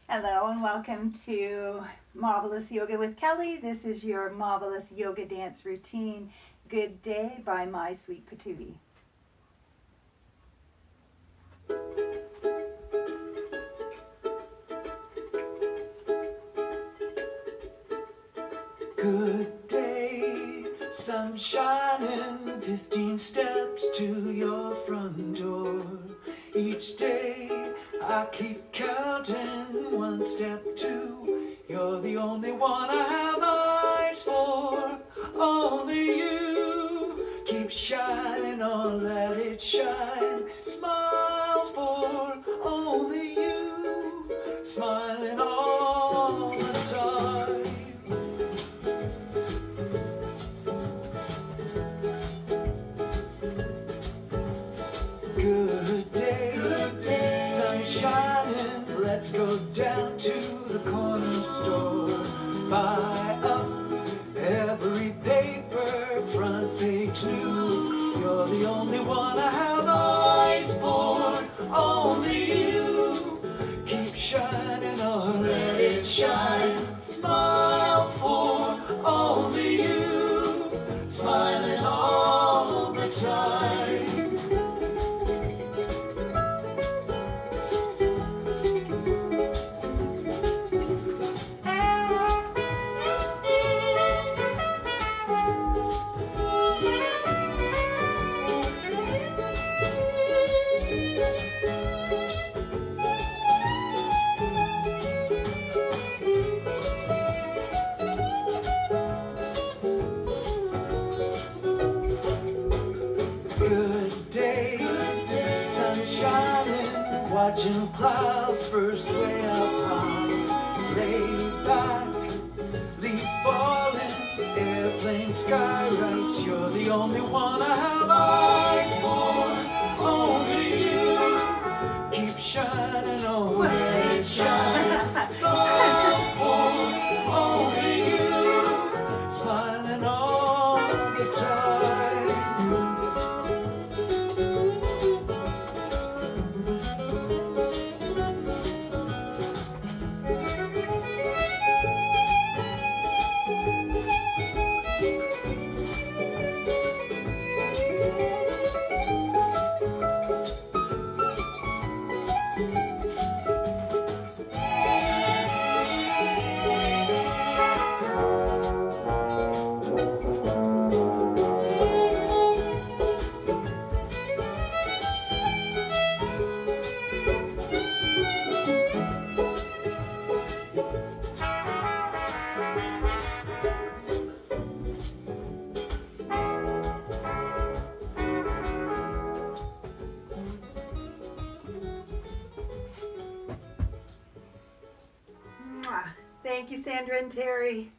Hello and welcome to Marvelous Yoga with Kelly. This is your Marvelous Yoga Dance Routine. Good Day by My Sweet Patootie. Good day, sun shining, 15 steps to your front door. Each day I keep counting, one step, two. You're the only one I have eyes for. Only you. Keep shining on, let it shine. Smiles for only you. Smiling all the time. Good day, sun shining, let's go down to the corner store. Buy up every paper, front page news. You're the only one I have eyes for, only you. Keep shining on, let it shine. Smile for only you, smiling all the time. Good day, sun shining, watching clouds burst way up high. Lay back, leaf falling, airplane sky right. You're the only one I have eyes for, only you. Keep shining on, let it shine. Smile for only you, smiling all the time. Thank you, Sandra and Terry.